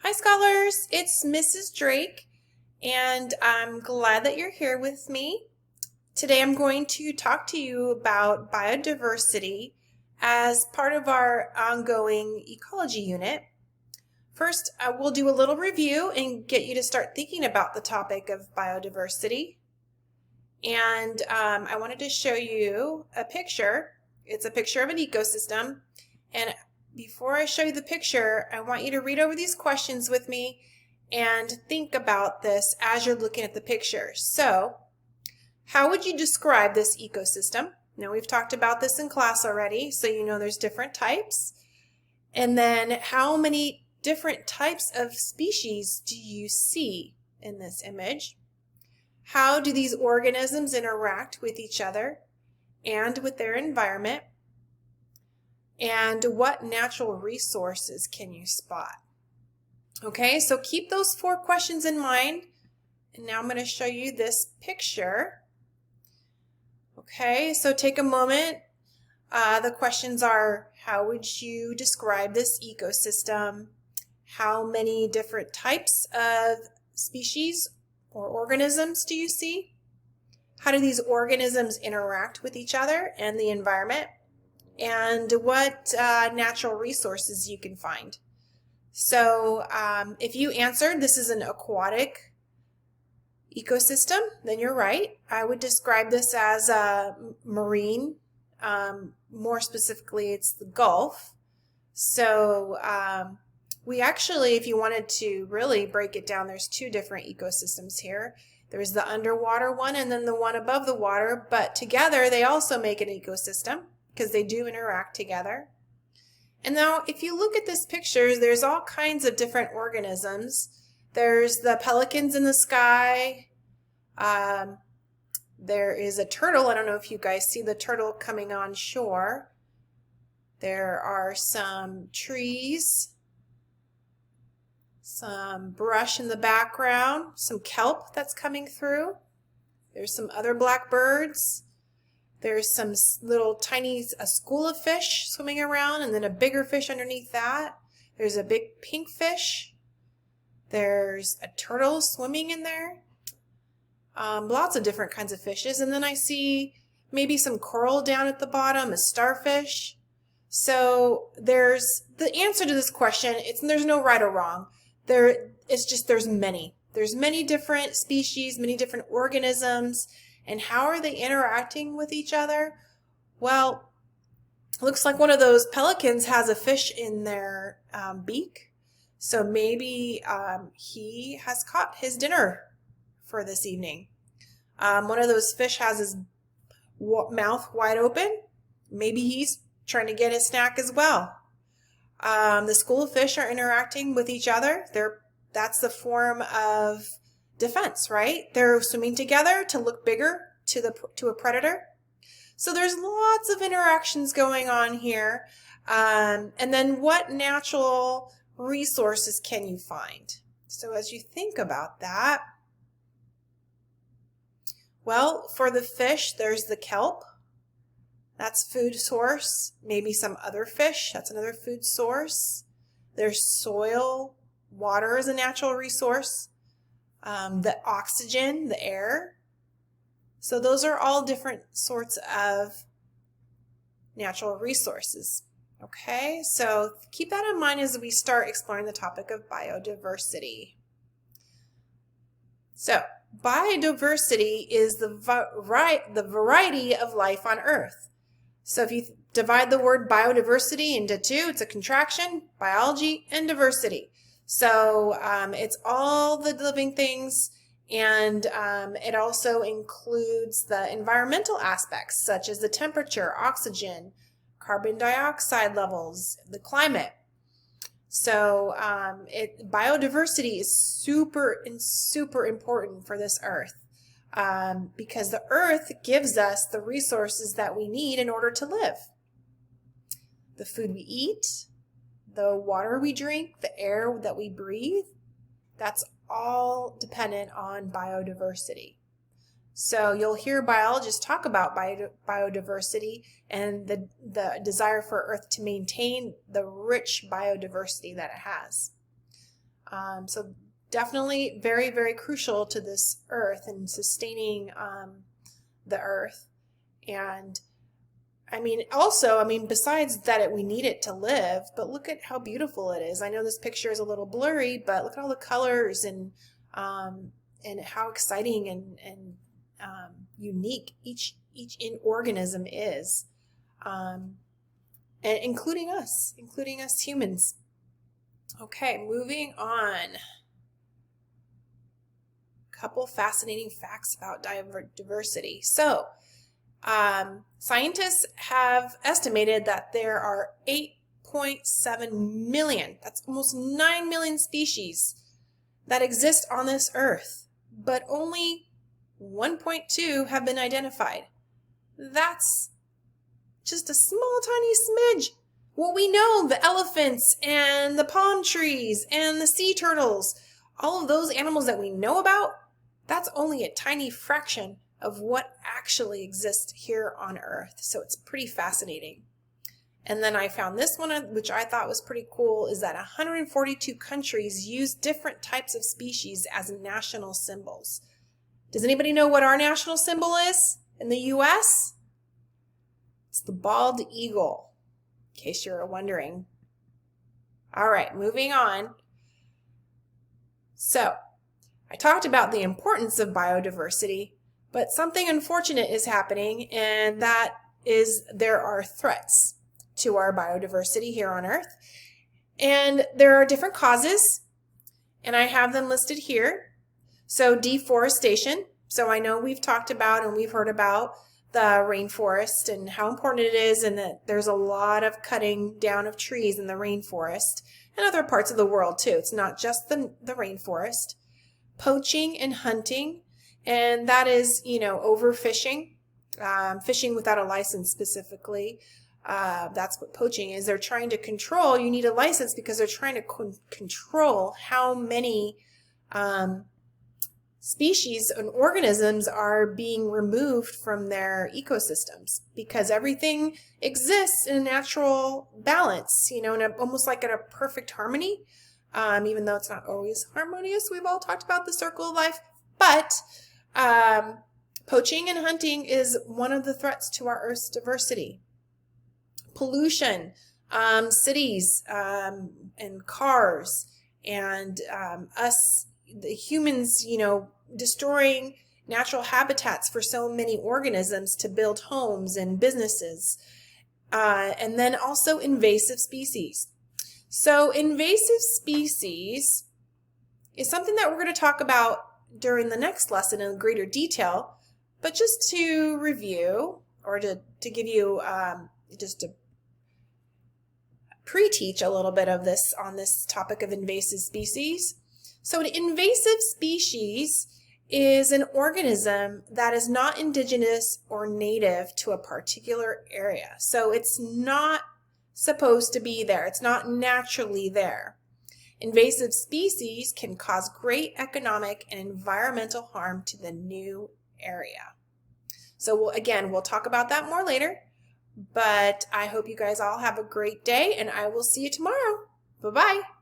Hi scholars, it's Mrs. Drake and I'm glad that you're here with me. Today I'm going to talk to you about biodiversity as part of our ongoing ecology unit. First, we'll do a little review and get you to start thinking about the topic of biodiversity. And I wanted to show you a picture. It's a picture of an ecosystem, and before I show you the picture, I want you to read over these questions with me and think about this as you're looking at the picture. So, how would you describe this ecosystem? Now, we've talked about this in class already, so you know there's different types. And then, how many different types of species do you see in this image? How do these organisms interact with each other and with their environment? And what natural resources can you spot? Okay, so keep those 4 questions in mind. And now I'm going to show you this picture. Okay, so take a moment. The questions are, how would you describe this ecosystem? How many different types of species or organisms do you see? How do these organisms interact with each other and the environment? And what natural resources you can find. So if you answered this is an aquatic ecosystem, then you're right. I would describe this as a marine. More specifically, it's the Gulf. So we actually, if you wanted to really break it down, there's 2 different ecosystems here. There's the underwater one and then the one above the water, but together they also make an ecosystem, because they do interact together. And now if you look at this picture, there's all kinds of different organisms. There's the pelicans in the sky. There is a turtle. I don't know if you guys see the turtle coming on shore. There are some trees, some brush in the background, some kelp that's coming through. There's some other blackbirds. There's some little tiny, a school of fish swimming around, and then a bigger fish underneath that. There's a big pink fish. There's a turtle swimming in there. Lots of different kinds of fishes. And then I see maybe some coral down at the bottom, a starfish. So there's the answer to this question. There's no right or wrong. There's many. There's many different species, many different organisms. And how are they interacting with each other? Well, it looks like one of those pelicans has a fish in their beak. So maybe he has caught his dinner for this evening. One of those fish has his mouth wide open. Maybe he's trying to get his snack as well. The school of fish are interacting with each other. That's the form of defense, right? They're swimming together to look bigger to a predator. So there's lots of interactions going on here. And then what natural resources can you find? So as you think about that, well, for the fish, there's the kelp. That's food source. Maybe some other fish. That's another food source. There's soil. Water is a natural resource. The oxygen, the air. So those are all different sorts of natural resources. Okay, so keep that in mind as we start exploring the topic of biodiversity. So biodiversity is the variety of life on Earth. So if you divide the word biodiversity into 2, it's a contraction, biology and diversity. So it's all the living things, and it also includes the environmental aspects such as the temperature, oxygen, carbon dioxide levels, the climate. So biodiversity is super important for this Earth because the Earth gives us the resources that we need in order to live. The food we eat, the water we drink, the air that we breathe, that's all dependent on biodiversity. So you'll hear biologists talk about biodiversity and the desire for Earth to maintain the rich biodiversity that it has. So definitely very, very crucial to this earth and sustaining the earth. And I mean, also, I mean, besides that we need it to live, but look at how beautiful it is. I know this picture is a little blurry, but look at all the colors and how exciting and unique each organism is, and including us humans. Okay, moving on. Couple fascinating facts about diversity. So, scientists have estimated that there are 8.7 million, that's almost 9 million species that exist on this earth, but only 1.2 have been identified. That's just a small, tiny smidge. What we know, the elephants and the palm trees and the sea turtles, all of those animals that we know about, that's only a tiny fraction of what actually exists here on Earth. So it's pretty fascinating. And then I found this one, which I thought was pretty cool, is that 142 countries use different types of species as national symbols. Does anybody know what our national symbol is in the U.S.? It's the bald eagle, in case you're wondering. All right, moving on. So, I talked about the importance of biodiversity, but something unfortunate is happening, and that is there are threats to our biodiversity here on Earth. And there are different causes, and I have them listed here. So deforestation. So I know we've talked about and we've heard about the rainforest and how important it is, and that there's a lot of cutting down of trees in the rainforest and other parts of the world too. It's not just the rainforest. Poaching and hunting, and that is, overfishing, fishing without a license specifically. That's what poaching is. They're trying to control. You need a license because they're trying to control how many species and organisms are being removed from their ecosystems, because everything exists in a natural balance, almost like in a perfect harmony. Even though it's not always harmonious. We've all talked about the circle of life, but poaching and hunting is one of the threats to our Earth's diversity. Pollution, cities and cars, and us, the humans, destroying natural habitats for so many organisms to build homes and businesses, and then also invasive species. So invasive species is something that we're going to talk about during the next lesson in greater detail, but just to review, or to give you just to pre-teach a little bit of this on this topic of invasive species. So an invasive species is an organism that is not indigenous or native to a particular area. So it's not supposed to be there. It's not naturally there. Invasive species can cause great economic and environmental harm to the new area. So we'll talk about that more later, but I hope you guys all have a great day, and I will see you tomorrow. Bye-bye.